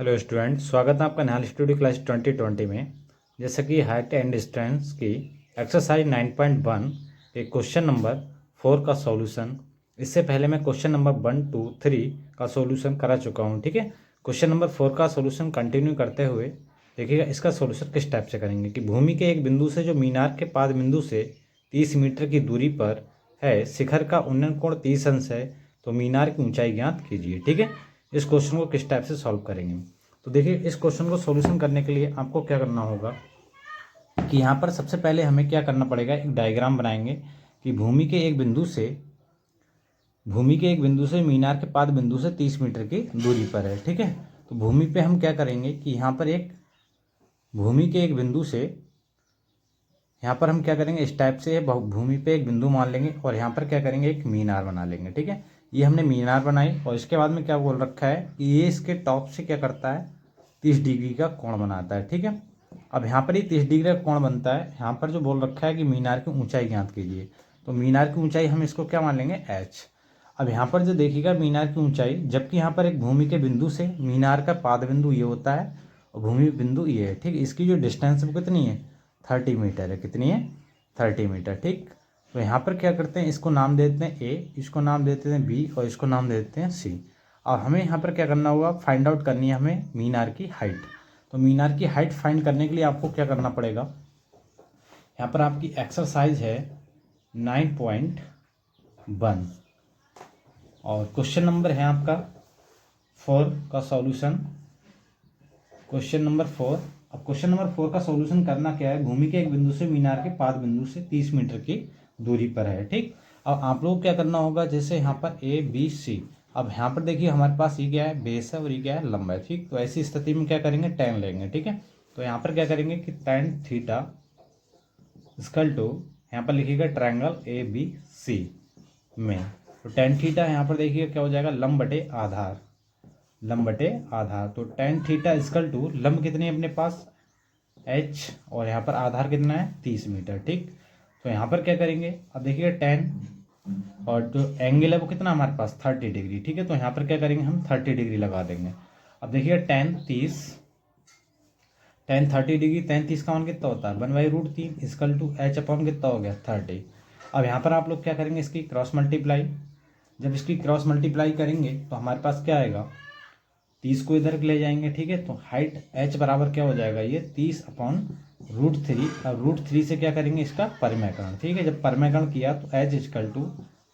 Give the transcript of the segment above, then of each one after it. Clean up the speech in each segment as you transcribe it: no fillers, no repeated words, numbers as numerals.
Hello student, स्वागत है आपका निहाल स्टूडियो क्लास 2020 में। जैसा कि हाइट एंड डिस्टेंस की एक्सरसाइज 9.1 के क्वेश्चन नंबर 4 का सॉल्यूशन, इससे पहले मैं क्वेश्चन नंबर 1, 2, 3 का सॉल्यूशन करा चुका हूं। ठीक है, क्वेश्चन नंबर 4 का सॉल्यूशन कंटिन्यू करते हुए देखिएगा इसका सॉल्यूशन किस टाइप से करेंगे कि भूमि के एक बिंदु से जो मीनार के पाद बिंदु से 30 मीटर की दूरी पर है, शिखर का उन्नयन कोण 30 अंश है, तो मीनार की ऊंचाई ज्ञात कीजिए। ठीक है, इस क्वेश्चन को किस टाइप से सॉल्व करेंगे। तो देखिए, इस क्वेश्चन को सॉल्यूशन करने के लिए आपको क्या करना होगा कि यहाँ पर सबसे पहले हमें क्या करना पड़ेगा, एक डायग्राम बनाएंगे कि भूमि के एक बिंदु से मीनार के पाद बिंदु से 30 मीटर की दूरी पर है। ठीक है, तो भूमि पे हम क्या करेंगे कि यहाँ पर एक भूमि के एक बिंदु से यहाँ पर हम क्या करेंगे, इस टाइप से भूमि पे एक बिंदु मान लेंगे और यहाँ पर क्या करेंगे, एक मीनार बना लेंगे। ठीक है, ये हमने मीनार बनाई और इसके बाद में क्या बोल रखा है कि ये इसके टॉप से क्या करता है, 30 डिग्री का कोण बनाता है। ठीक है, अब यहाँ पर ही 30 डिग्री का कोण बनता है। यहाँ पर जो बोल रखा है कि मीनार की ऊंचाई ज्ञात कीजिए, तो मीनार की ऊंचाई हम इसको क्या मान लेंगे, h। अब यहाँ पर जो देखिएगा मीनार की ऊंचाई, जबकि यहाँ पर एक भूमि के बिंदु से मीनार का पाद बिंदु ये होता है और भूमि बिंदु ये है। ठीक, इसकी जो डिस्टेंस वो कितनी है, 30 मीटर है। कितनी है, 30 मीटर। ठीक, तो यहाँ पर क्या करते हैं, इसको नाम दे देते हैं ए, इसको नाम दे देते हैं बी और इसको नाम दे देते हैं सी। और हमें यहाँ पर क्या करना होगा, फाइंड आउट करनी है हमें मीनार की हाइट। तो मीनार की हाइट फाइंड करने के लिए आपको क्या करना पड़ेगा, यहाँ पर आपकी एक्सरसाइज है 9.1 और क्वेश्चन नंबर है आपका 4 का सॉल्यूशन, क्वेश्चन नंबर 4। अब क्वेश्चन नंबर 4 का सॉल्यूशन करना क्या है, भूमि के एक बिंदु से मीनार के पाद बिंदु से 30 मीटर की दूरी पर है। ठीक, अब आप लोग क्या करना होगा, जैसे यहाँ पर ए बी सी, अब यहाँ पर देखिए हमारे पास ये क्या है, बेस है और ये क्या है, लंबा है। ठीक, तो ऐसी स्थिति में क्या करेंगे, tan लेंगे। ठीक है, तो यहाँ पर क्या करेंगे कि tan थीटा इक्वल टू, यहाँ पर लिखिएगा ट्रायंगल ए बी सी में, तो tan थीटा यहाँ पर देखिएगा क्या हो जाएगा, लंब बटे आधार, लंब बटे आधार। तो tan थीटा इक्वल टू लंब कितनी है अपने पास, h, और यहाँ पर आधार कितना है, 30 मीटर। ठीक, तो यहाँ पर क्या करेंगे, अब देखिए tan और जो एंगल है वो कितना हमारे पास 30 डिग्री। ठीक है, तो यहाँ पर क्या करेंगे, हम 30 डिग्री लगा देंगे। अब देखिए tan 30 डिग्री, tan 30 का मान कितना होता है, 1/√3 इक्वल टू h अपॉन कितना हो गया, 30। अब यहाँ पर आप लोग क्या करेंगे, इसकी क्रॉस मल्टीप्लाई। जब इसकी क्रॉस मल्टीप्लाई करेंगे तो हमारे पास क्या आएगा, 30 को इधर ले जाएंगे। ठीक है, तो हाइट h बराबर क्या हो जाएगा, ये 30/√3। अब √3 से क्या करेंगे, इसका परिमेयकरण। ठीक है, जब परिमेयकरण किया तो h इक्वल टू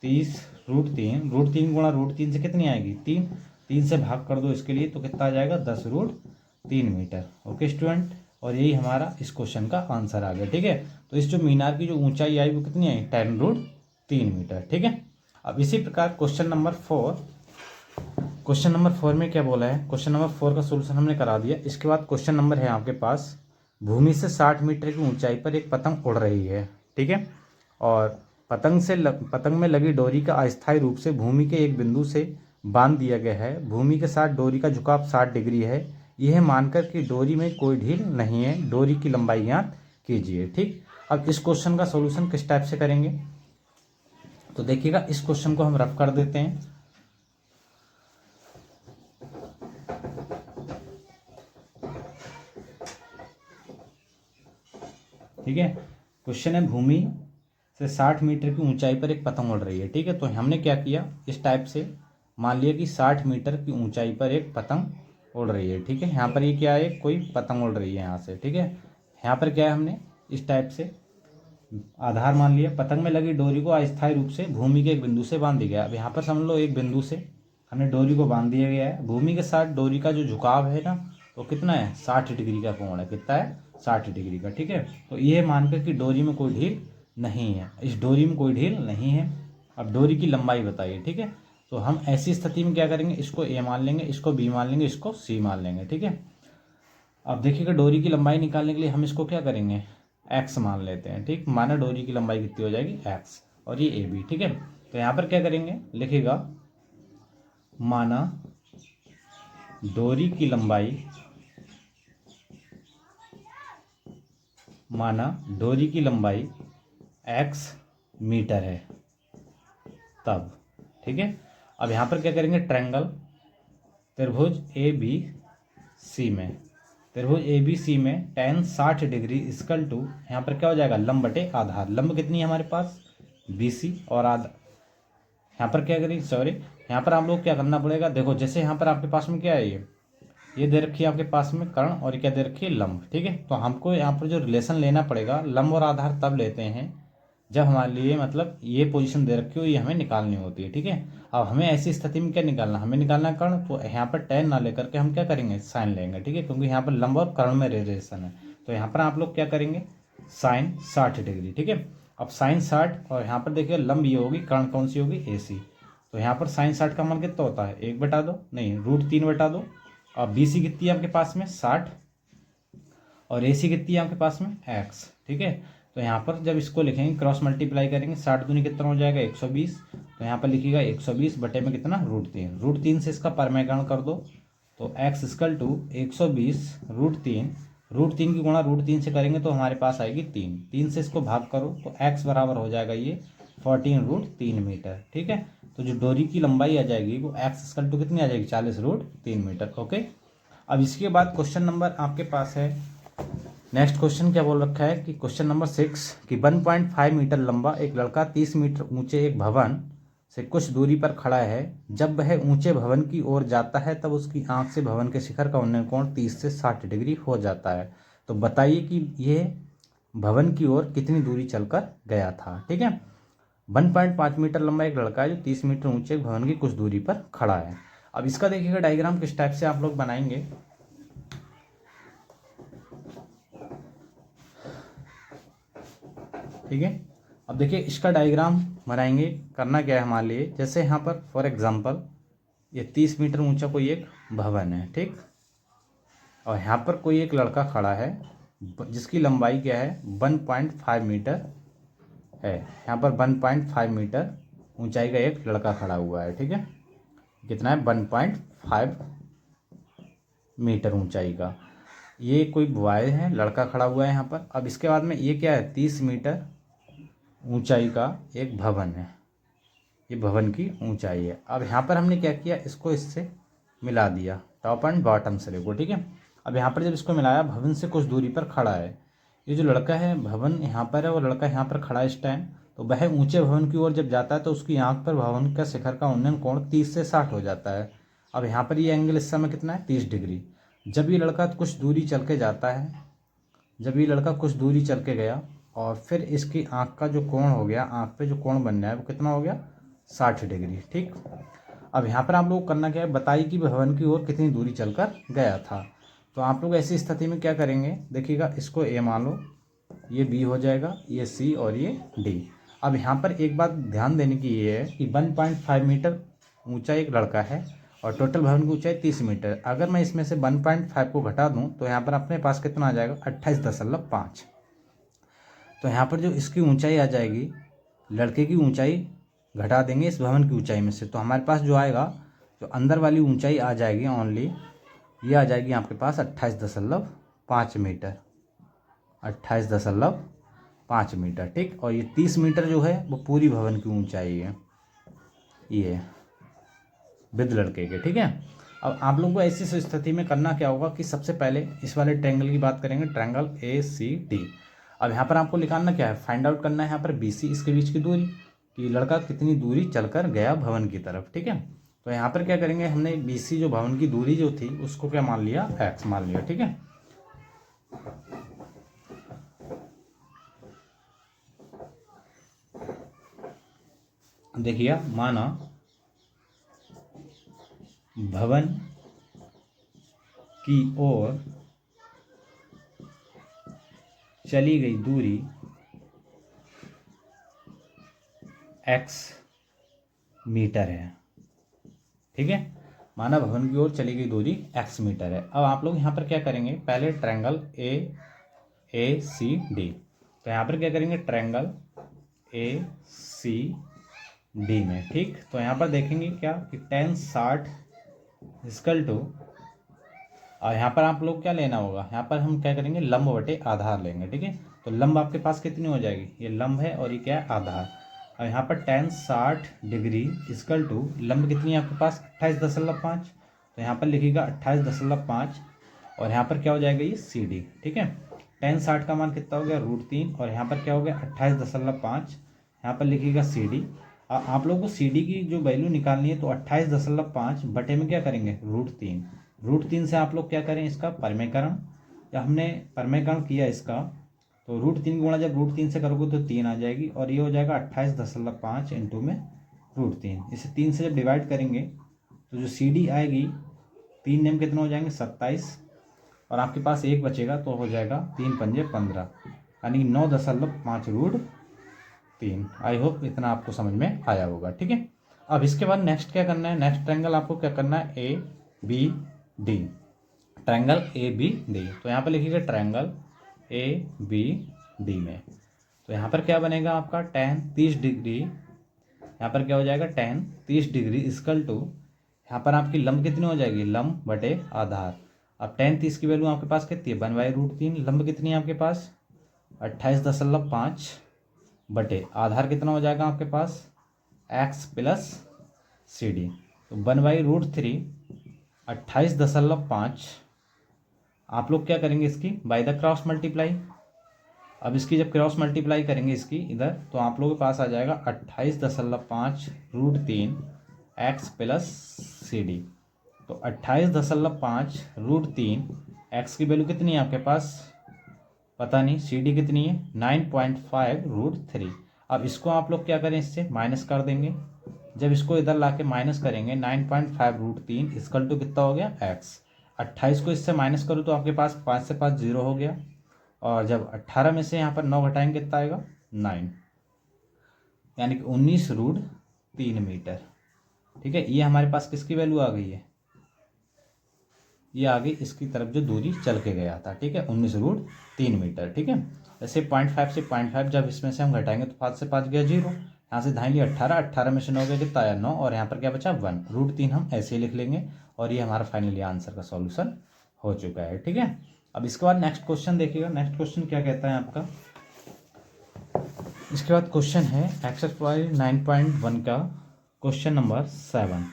30√3, √3 गुणा √3 से कितनी आएगी, 3, 3 से भाग कर दो इसके लिए, तो कितना आ जाएगा, 10√3 मीटर। ओके स्टूडेंट, और यही हमारा इस क्वेश्चन का आंसर आ गया। ठीक है, तो इस जो मीनार की जो ऊंचाई आई वो कितनी आई, 10√3 मीटर। ठीक है, अब इसी प्रकार क्वेश्चन नंबर 4 में क्या बोला है, क्वेश्चन नंबर 4 का सोल्यूशन हमने करा दिया। इसके बाद क्वेश्चन नंबर है आपके पास, भूमि से 60 मीटर की ऊंचाई पर एक पतंग उड़ रही है। ठीक है, और पतंग में लगी डोरी का अस्थायी रूप से भूमि के एक बिंदु से बांध दिया गया है। भूमि के साथ डोरी का झुकाव 60 डिग्री है, यह मानकर कि डोरी में कोई ढील नहीं है, डोरी की लंबाई ज्ञात कीजिए। ठीक, अब इस क्वेश्चन का सोल्यूशन किस टाइप से करेंगे, तो देखिएगा इस क्वेश्चन को हम रफ कर देते हैं। ठीक है, क्वेश्चन है भूमि से 60 मीटर की ऊंचाई पर एक पतंग उड़ रही है। ठीक है, तो हमने क्या किया, इस टाइप से मान लिया कि 60 मीटर की ऊंचाई पर एक पतंग उड़ रही है। ठीक है, यहाँ पर ये क्या है, कोई पतंग उड़ रही है यहाँ से। ठीक है, यहाँ पर क्या है, हमने इस टाइप से आधार मान लिया, पतंग में लगी डोरी को अस्थायी रूप से भूमि के एक बिंदु से बांध दिया गया। अब यहाँ पर समझ लो एक बिंदु से हमने डोरी को बांध दिया गया है, भूमि के साथ डोरी का जो झुकाव है ना, तो कितना है, 60 डिग्री का कोण है। कितना है, 60 डिग्री का। ठीक है, तो ये मानकर कि डोरी में कोई ढील नहीं है, इस डोरी में कोई ढील नहीं है। अब डोरी की लंबाई बताइए। ठीक है, तो हम ऐसी स्थिति में क्या करेंगे, इसको ए मान लेंगे, इसको बी मान लेंगे, इसको सी मान लेंगे। ठीक है, अब देखिएगा डोरी की लंबाई निकालने के लिए हम इसको क्या करेंगे, एक्स मान लेते हैं। ठीक, माना डोरी की लंबाई कितनी हो जाएगी, एक्स, और ये ए बी। ठीक है, तो यहाँ पर क्या करेंगे, लिखेगा माना डोरी की लंबाई, माना डोरी की लंबाई x मीटर है तब। ठीक है, अब यहाँ पर क्या करेंगे, ट्रायंगल त्रिभुज ए बी सी में, त्रिभुज ए बी सी में tan 60 डिग्री इक्वल टू यहाँ पर क्या हो जाएगा, लंब बटे आधार। लंब कितनी है हमारे पास, बी सी, और यहाँ पर क्या करें, सॉरी यहाँ पर आप लोग क्या करना पड़ेगा, देखो जैसे यहाँ पर आपके पास में क्या है, ये दे रखी है आपके पास में कर्ण, और ये क्या दे रखी है, लंब। ठीक है, तो हमको यहाँ पर जो रिलेशन लेना पड़ेगा, लंब और आधार तब लेते हैं जब हमारे लिए मतलब ये पोजीशन दे रखी हो, ये हमें निकालनी होती है। ठीक है, अब हमें ऐसी स्थिति में क्या निकालना, हमें निकालना कर्ण, तो यहाँ पर tan ना लेकर के हम क्या करेंगे, साइन लेंगे। ठीक है, क्योंकि यहाँ पर लंब और कर्ण में रिलेशन है, तो यहाँ पर आप लोग क्या करेंगे, साइन 60 डिग्री। ठीक है, अब साइन 60, और यहाँ पर देखिए लंब ये होगी, कर्ण कौन सी होगी, ए सी। तो यहाँ पर साइन 60 का मान कितना होता है, 1/2, नहीं √3/2। और बी सी कितनी है आपके पास में 60, और ए सी कितनी है आपके पास में x। ठीक है, तो यहाँ पर जब इसको लिखेंगे, क्रॉस मल्टीप्लाई करेंगे, 60 दूनी कितना हो जाएगा, 120। तो यहाँ पर लिखिएगा 120 बटे में कितना, √3। √3 से इसका परमेयकरण कर दो, तो x इक्वल टू 120 √3, √3 की गुणा √3 से करेंगे तो हमारे पास आएगी 3। 3 से इसको भाग करो तो x बराबर हो जाएगा ये 14 √3 मीटर। ठीक है, तो जो डोरी की लंबाई आ जाएगी वो x इक्वल टू कितनी आ जाएगी, 40 √3 मीटर। ओके, अब इसके बाद क्वेश्चन नंबर आपके पास है, नेक्स्ट क्वेश्चन क्या बोल रखा है कि क्वेश्चन नंबर 6 कि 1.5 मीटर लंबा एक लड़का 30 मीटर ऊंचे एक भवन से कुछ दूरी पर खड़ा है। जब वह ऊंचे भवन की ओर जाता है तब उसकी आंख से भवन के शिखर का उन्नयन कोण 30 से 60 डिग्री हो जाता है। तो बताइए कि यह भवन की ओर कितनी दूरी चलकर गया था। ठीक है, 1.5 मीटर लंबा एक लड़का है जो 30 मीटर ऊंचे भवन की कुछ दूरी पर खड़ा है। अब इसका देखिएगा डायग्राम किस टाइप से आप लोग बनाएंगे। ठीक है, अब देखिए इसका डायग्राम बनाएंगे। करना क्या है हमारे लिए, जैसे यहाँ पर फॉर एग्जांपल ये 30 मीटर ऊंचा कोई एक भवन है। ठीक, और यहाँ पर कोई एक लड़का खड़ा है जिसकी लंबाई क्या है, 1.5 मीटर है। यहाँ पर 1.5 मीटर ऊंचाई का एक लड़का खड़ा हुआ है। ठीक है, कितना है, 1.5 मीटर ऊंचाई का ये कोई बॉय है, लड़का खड़ा हुआ है यहाँ पर। अब इसके बाद में ये क्या है, 30 मीटर ऊंचाई का एक भवन है, ये भवन की ऊंचाई है। अब यहाँ पर हमने क्या किया, इसको इससे मिला दिया, टॉप एंड बॉटम से देखो। ठीक है, अब यहाँ पर जब इसको मिलाया, भवन से कुछ दूरी पर खड़ा है, ये जो लड़का है भवन यहाँ पर है, वो लड़का यहाँ पर खड़ा है इस टाइम। तो वह ऊंचे भवन की ओर जब जाता है तो उसकी आंख पर भवन का शिखर का उन्नयन कोण 30 से 60 हो जाता है। अब यहाँ पर ये एंगल इस समय कितना है, 30 डिग्री। जब ये लड़का कुछ दूरी चल के जाता है, जब ये लड़का कुछ दूरी चल के गया और फिर इसकी आंख का जो कोण हो गया, आंख पे जो कोण बन रहा है वो कितना हो गया, 60 डिग्री। ठीक, अब यहाँ पर आप लोग करना क्या है, बताइए कि भवन की ओर कितनी दूरी चलकर गया था। तो आप लोग ऐसी स्थिति में क्या करेंगे, देखिएगा इसको ए मान लो, ये बी हो जाएगा, ये सी और ये डी। अब यहाँ पर एक बात ध्यान देने की ये है कि 1.5 मीटर ऊंचा एक लड़का है और टोटल भवन की ऊंचाई 30 मीटर। अगर मैं इसमें से 1.5 को घटा दूं तो यहाँ पर अपने पास कितना आ जाएगा, 28.5। तो यहाँ पर जो इसकी ऊंचाई आ जाएगी, लड़के की ऊंचाई घटा देंगे इस भवन की ऊंचाई में से, तो हमारे पास जो आएगा, जो अंदर वाली ऊंचाई आ जाएगी ओनली, ये आ जाएगी आपके पास 28.5 मीटर, 28.5 मीटर। ठीक, और ये 30 मीटर जो है वो पूरी भवन की ऊंचाई है, ये विद लड़के के। ठीक है, अब आप लोगों को ऐसी स्थिति में करना क्या होगा कि सबसे पहले इस वाले ट्रायंगल की बात करेंगे, ट्रायंगल ए सी डी। अब यहाँ पर आपको निकालना क्या है, फाइंड आउट करना है यहाँ पर बी सी, इसके बीच की दूरी, कि लड़का कितनी दूरी चलकर गया भवन की तरफ। ठीक है, तो यहाँ पर क्या करेंगे, हमने बी सी जो भवन की दूरी जो थी उसको क्या मान लिया, एक्स मान लिया। ठीक है, देखिए माना भवन की ओर चली गई दूरी x मीटर है। ठीक है, माना भवन की ओर चली गई दूरी x मीटर है। अब आप लोग यहाँ पर क्या करेंगे, पहले ट्रायंगल ए सी डी, तो यहाँ पर क्या करेंगे, ट्रायंगल ए सी डी में। ठीक, तो यहाँ पर देखेंगे क्या कि tan 60 इक्वल टू, और यहाँ पर आप लोग क्या लेना होगा, यहाँ पर हम क्या करेंगे, लंब बटे आधार लेंगे। ठीक है, तो लंब आपके पास कितनी हो जाएगी, ये लंब है और ये क्या है, आधार। और यहाँ पर tan 60 डिग्री इक्वल टू लंब कितनी है आपके पास, 28.5। तो यहाँ पर लिखिएगा 28.5 और यहाँ पर क्या हो जाएगा ये सी डी। ठीक है, tan 60 का मान कितना हो गया √3 और यहाँ पर क्या हो गया 28.5, यहाँ पर लिखिएगा सी डी। आप लोगों को सी डी की जो वैल्यू निकालनी है तो 28.5 बटे में क्या करेंगे √3। √3 से आप लोग क्या करें इसका परमेकरण, जब हमने परमेकरण किया इसका तो √3 गुणा जब √3 से करोगे तो 3 आ जाएगी और ये हो जाएगा 28.5 इंटू में √3। इसे 3 से जब डिवाइड करेंगे तो जो सी डी आएगी 3 नेम कितना हो जाएंगे 27 और आपके पास एक बचेगा तो हो जाएगा 3 पंजे 15 यानी 9.5 √3। आई होप इतना आपको समझ में आया होगा। ठीक है, अब इसके बाद नेक्स्ट क्या करना है, नेक्स्ट ट्रायंगल आपको क्या करना है A B D, triangle A B D. तो यहाँ पर लिखिएगा ट्रायंगल ए बी डी में तो यहाँ पर क्या बनेगा आपका tan 30 डिग्री, यहाँ पर क्या हो जाएगा tan 30 डिग्री इक्वल टू, यहाँ पर आपकी लंब कितनी हो जाएगी लंब बटे आधार। अब tan 30 की वैल्यू आपके पास कितनी है 1/√3, लंब कितनी है आपके पास 28.5 बटे आधार कितना हो जाएगा आपके पास x प्लस सी डी। तो 1/√3 28.5 आप लोग क्या करेंगे इसकी बाय द क्रॉस मल्टीप्लाई। अब इसकी जब क्रॉस मल्टीप्लाई करेंगे इसकी इधर तो आप लोगों के पास आ जाएगा 28.5 √3 x प्लस सी डी। तो 28.5 √3 x की वैल्यू कितनी है आपके पास पता नहीं, सी डी कितनी है 9.5 √3। अब इसको आप लोग क्या करें इससे माइनस कर देंगे, जब इसको इधर ला के माइनस करेंगे 9.5 √3 इक्वल टू कितना हो गया x। 28 को इससे माइनस करो तो आपके पास 5 से 5 0 हो गया और जब 18 में से यहाँ पर 9 घटाएंगे कितना आएगा 9, यानी कि 19√3 मीटर। ठीक है, ये हमारे पास किसकी वैल्यू आ गई है, ये आ गई इसकी तरफ जो दूरी चल के गया था। ठीक है, 19√3 मीटर। ठीक है, जैसे 0.5 से 0.5 जब इसमें से हम घटाएंगे तो 5 से 5 गया 0, यहाँ से धाई लिया 18, 18 में से 9 गया कितना आया 9 और यहाँ पर क्या बचा 1, √3 हम ऐसे ही लिख लेंगे और ये हमारा फाइनली आंसर का सॉल्यूशन हो चुका है। ठीक है, अब इसके बाद नेक्स्ट क्वेश्चन देखिएगा, नेक्स्ट क्वेश्चन क्या कहता है आपका। इसके बाद क्वेश्चन है एक्सरसाइज 9.1 का क्वेश्चन नंबर 7।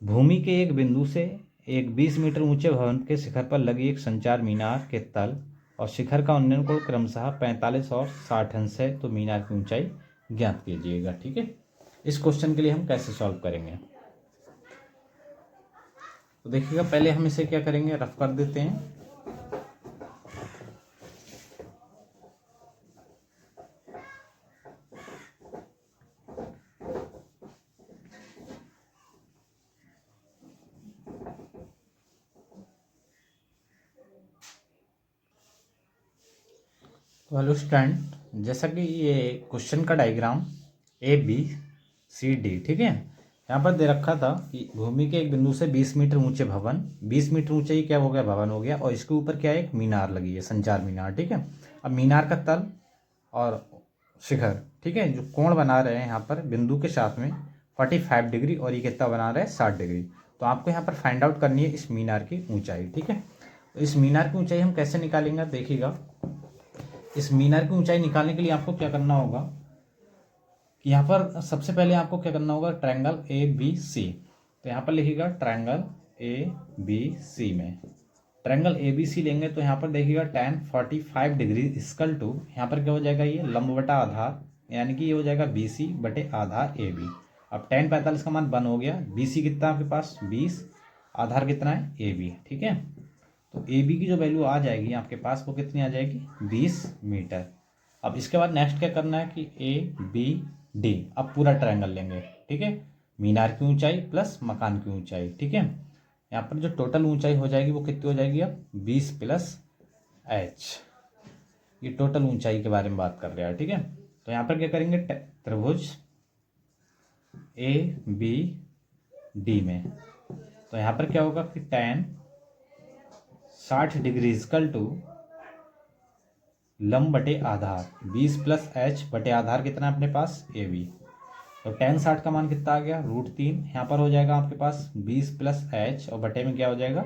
भूमि के एक बिंदु से एक 20 मीटर ऊंचे भवन के शिखर पर लगी एक संचार मीनार के तल और शिखर का उन्नयन कोण क्रमशः 45 और 60 अंश है, तो मीनार की ऊंचाई ज्ञात कीजिएगा। ठीक है, इस क्वेश्चन के लिए हम कैसे सॉल्व करेंगे तो देखिएगा, पहले हम इसे क्या करेंगे रफ कर देते हैं। तो हेलो स्टूडेंट, जैसा कि ये क्वेश्चन का diagram A B C D, ठीक है, यहाँ पर दे रखा था कि भूमि के एक बिंदु से 20 मीटर ऊंचे भवन, 20 मीटर ऊंचाई क्या हो गया भवन हो गया और इसके ऊपर क्या है एक मीनार लगी है संचार मीनार। ठीक है, अब मीनार का तल और शिखर, ठीक है, जो कोण बना रहे हैं यहाँ पर बिंदु के साथ में 45 डिग्री और ये कितना बना रहे हैं 60 डिग्री। तो आपको यहाँ पर फाइंड आउट करनी है इस मीनार की ऊंचाई। ठीक है, तो इस मीनार की ऊंचाई हम कैसे निकालेंगे देखिएगा। इस मीनार की ऊंचाई निकालने के लिए आपको क्या करना होगा कि यहाँ पर सबसे पहले आपको क्या करना होगा ट्रायंगल ए बी सी। तो यहाँ पर लिखिएगा ट्रायंगल ए बी सी में ट्रायंगल ए बी सी लेंगे तो यहाँ पर देखिएगा tan 45 डिग्री इक्वल टू, यहाँ पर क्या हो जाएगा ये लंब बटा आधार, यानी कि ये हो जाएगा बी सी बटे आधार ए बी। अब tan 45 का मान 1 हो गया, बी सी कितना आपके पास 20, आधार कितना है ए बी। ठीक है, तो ए बी की जो वैल्यू आ जाएगी आपके पास वो कितनी आ जाएगी 20 मीटर। अब इसके बाद नेक्स्ट क्या करना है कि ए बी डी, अब पूरा ट्रायंगल लेंगे। ठीक है, मीनार की ऊंचाई प्लस मकान की ऊंचाई। ठीक है, यहाँ पर जो टोटल ऊंचाई हो जाएगी वो कितनी हो जाएगी अब 20 प्लस एच, ये टोटल ऊंचाई के बारे में बात कर रहे हैं। ठीक है, तो यहाँ पर क्या करेंगे त्रिभुज ए बी डी में, तो यहाँ पर क्या होगा कि tan 60 डिग्री इक्वल टू लंब बटे आधार 20 प्लस एच बटे आधार कितना है अपने पास ए बी। तो tan 60 का मान कितना आ गया √3, यहाँ पर हो जाएगा आपके पास 20 प्लस एच और बटे में क्या हो जाएगा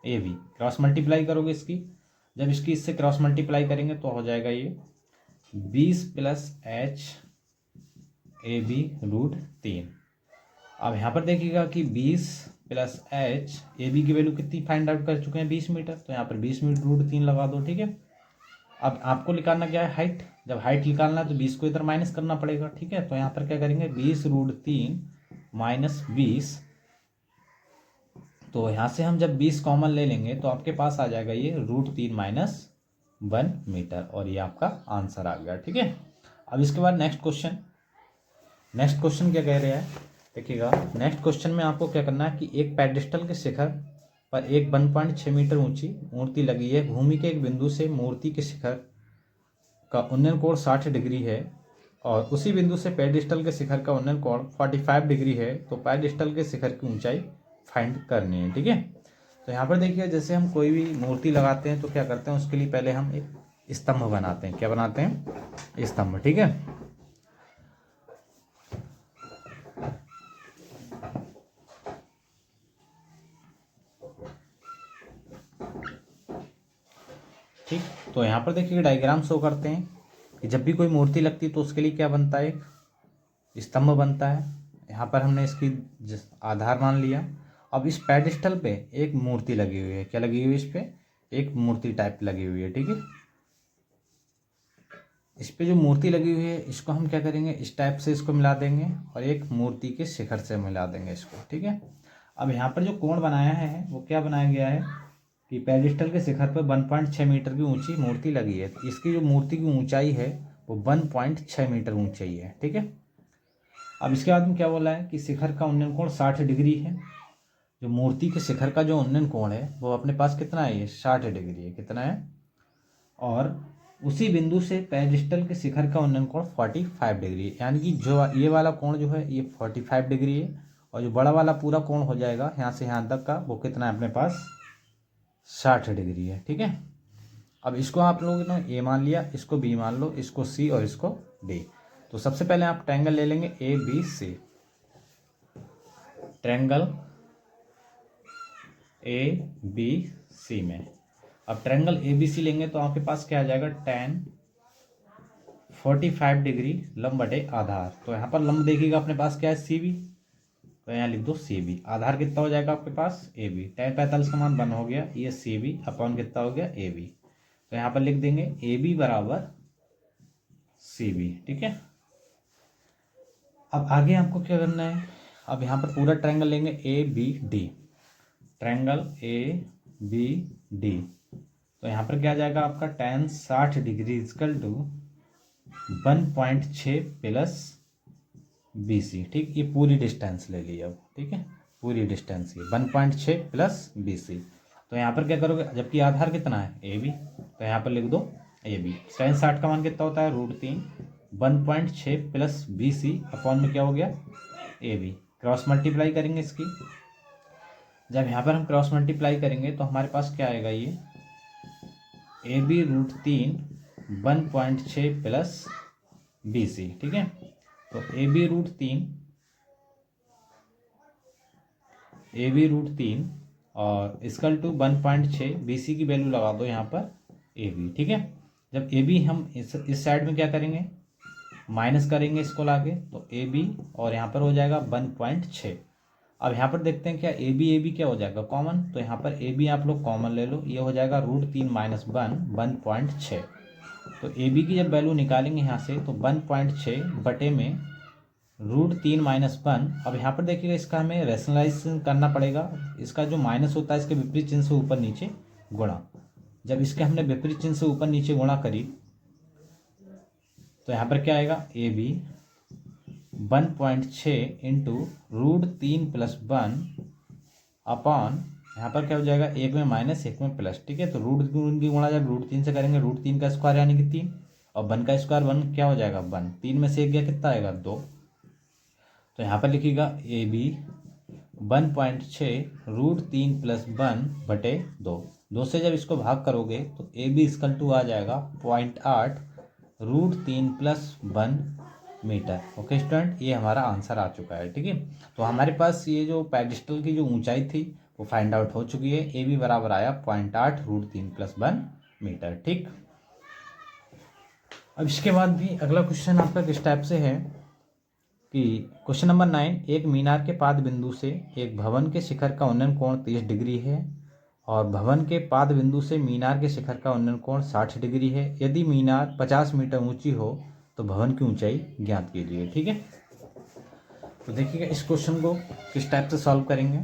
ए बी। क्रॉस मल्टीप्लाई करोगे इसकी, जब इसकी इससे क्रॉस मल्टीप्लाई करेंगे तो हो जाएगा ये 20 प्लस एच ए बी √3। अब यहाँ पर देखिएगा कि 20 प्लस एच, ए बी की वैल्यू कितनी फाइंड आउट कर चुके हैं 20 मीटर, तो यहाँ पर 20 मीटर रूट 3 लगा दो। ठीक है, अब आपको निकालना क्या है हाइट, जब हाइट निकालना है तो 20 को इधर माइनस करना पड़ेगा। ठीक है, तो यहाँ पर क्या करेंगे 20 रूट 3 माइनस 20, तो यहाँ से हम जब 20 कॉमन ले लेंगे तो आपके पास आ जाएगा ये रूट 3 माइनस 1 मीटर, और ये आपका आंसर आ गया। ठीक है, अब इसके बाद नेक्स्ट क्वेश्चन क्या कह रहा है देखिएगा। नेक्स्ट क्वेश्चन में आपको क्या करना है कि एक पेडिस्टल के शिखर पर एक 1.6 मीटर ऊंची मूर्ति लगी है। भूमि के एक बिंदु से मूर्ति के शिखर का उन्नयन कोण 60 डिग्री है और उसी बिंदु से पेडिस्टल के शिखर का उन्नयन कोण 45 डिग्री है, तो पेडिस्टल के शिखर की ऊंचाई फाइंड करनी है। ठीक है, तो यहाँ पर देखिए जैसे हम कोई भी मूर्ति लगाते हैं तो क्या करते हैं, उसके लिए पहले हम एक स्तंभ बनाते हैं। क्या बनाते हैं? स्तंभ। ठीक है, ठीक, तो यहाँ पर देखिए डायग्राम शो करते हैं कि जब भी कोई मूर्ति लगती है तो उसके लिए क्या बनता है, एक स्तंभ बनता है। यहाँ पर हमने इसकी आधार मान लिया। अब इस पेडिस्टल पे एक मूर्ति लगी हुई है। क्या लगी हुई है? इस पे एक मूर्ति टाइप लगी हुई है। ठीक है, इस पे जो मूर्ति लगी हुई है इसको हम क्या करेंगे, इस टाइप से इसको मिला देंगे और एक मूर्ति के शिखर से मिला देंगे इसको। ठीक है, अब यहाँ पर जो कोण बनाया है वो क्या बनाया गया है कि पेडिस्टल के शिखर पर 1.6 मीटर की ऊंची मूर्ति लगी है। तो इसकी जो मूर्ति की ऊंचाई है वो 1.6 मीटर ऊंचाई है। ठीक है, अब इसके बाद में क्या बोला है कि शिखर का उन्नयन कोण 60 डिग्री है। जो मूर्ति के शिखर का जो उन्नयन कोण है वो अपने पास कितना है, ये 60 डिग्री है। कितना है? और उसी बिंदु से पेडिस्टल के शिखर का उन्नयन कोण 45 डिग्री है, यानी कि जो ये वाला कोण जो है ये 45 डिग्री है और जो बड़ा वाला पूरा कोण हो जाएगा यहाँ से यहाँ तक का वो कितना है अपने पास, 60 डिग्री है। ठीक है, अब इसको आप लोगों ने ए मान लिया, इसको बी मान लो, इसको सी और इसको डी। तो सबसे पहले आप ट्रायंगल ले लेंगे A B C. Triangle A B C में अब ट्रायंगल ए बी सी लेंगे तो आपके पास क्या आ जाएगा, tan 45 डिग्री लंब बटे आधार। तो यहाँ पर लंब देखिएगा अपने पास क्या है, सी बी, तो यहाँ लिख दो सी बी। आधार कितना हो जाएगा आपके पास, ए बी। tan 45 का मान 1 हो गया, ये सी बी अपॉन कितना हो गया, ए बी। तो यहाँ पर लिख देंगे ए बी बराबर सी बी। ठीक है, अब आगे आपको क्या करना है, अब यहाँ पर पूरा ट्रायंगल लेंगे A B D. Triangle A B D, तो यहाँ पर क्या आ जाएगा आपका tan 60 degree is equal to 1.6 plus B C. ठीक, ये पूरी डिस्टेंस ले ली अब। ठीक है, पूरी डिस्टेंस ये 1.6 प्लस बी सी। तो यहाँ पर क्या करोगे, जबकि आधार कितना है, ए बी, तो यहाँ पर लिख दो ए बी। tan 60 का मान कितना होता है, √3 1.6 प्लस बी सी अपॉन में क्या हो गया, ए बी। क्रॉस मल्टीप्लाई करेंगे इसकी, जब यहाँ पर हम क्रॉस मल्टीप्लाई करेंगे तो हमारे पास क्या आएगा, ये A B √3 1.6 plus B C. ठीक है, तो ए बी √3 और इक्वल टू 1.6, बी सी की वैल्यू लगा दो यहाँ पर ए बी। ठीक है, जब ए बी हम इस साइड में क्या करेंगे, माइनस करेंगे इसको लाके, तो ए बी और यहाँ पर हो जाएगा 1.6। अब यहाँ पर देखते हैं क्या ए बी क्या हो जाएगा कॉमन, तो यहाँ पर ए बी आप लोग कॉमन ले लो, ये हो जाएगा √3 माइनस 1.6। तो ए बी की जब वैल्यू निकालेंगे यहाँ से तो 1.6 बटे में √3 माइनस 1। अब यहाँ पर देखिएगा इसका हमें रेशनलाइज करना पड़ेगा, इसका जो माइनस होता है इसके विपरीत चिन्ह से ऊपर नीचे गुणा। जब इसके हमने विपरीत चिन्ह से ऊपर नीचे गुणा करी तो यहाँ पर क्या आएगा, A B 1.6 into √3 plus 1 upon यहाँ पर क्या हो जाएगा, एक में माइनस एक में प्लस। ठीक है, तो रूट की गुणा जब √3 से करेंगे, √3 का स्क्वायर यानी कि 3 और 1 का स्क्वायर 1 क्या हो जाएगा 1, 3 में से एक गया कितना आएगा 2। तो यहाँ पर लिखिएगा ए बी 1.6 √3 प्लस 1 बटे 2। 2 से जब इसको भाग करोगे तो ए बी इक्वल टू आ जाएगा 0.8 √3 प्लस 1 मीटर। ओके स्टूडेंट, ये हमारा आंसर आ चुका है। ठीक है, तो हमारे पास ये जो पेडिस्टल की जो ऊंचाई थी वो फाइंड आउट हो चुकी है। ए बी बराबर आया 0.8 √3 प्लस 1 मीटर। ठीक, अब इसके बाद भी अगला क्वेश्चन आपका किस टाइप से है कि क्वेश्चन नंबर 9, एक मीनार के पाद बिंदु से एक भवन के शिखर का उन्नयन कोण 30 डिग्री है और भवन के पाद बिंदु से मीनार के शिखर का उन्नयन कोण 60 डिग्री है। यदि मीनार 50 मीटर ऊंची हो तो भवन की ऊंचाई ज्ञात कीजिए। ठीक है, तो देखिएगा इस क्वेश्चन को किस टाइप से सॉल्व करेंगे।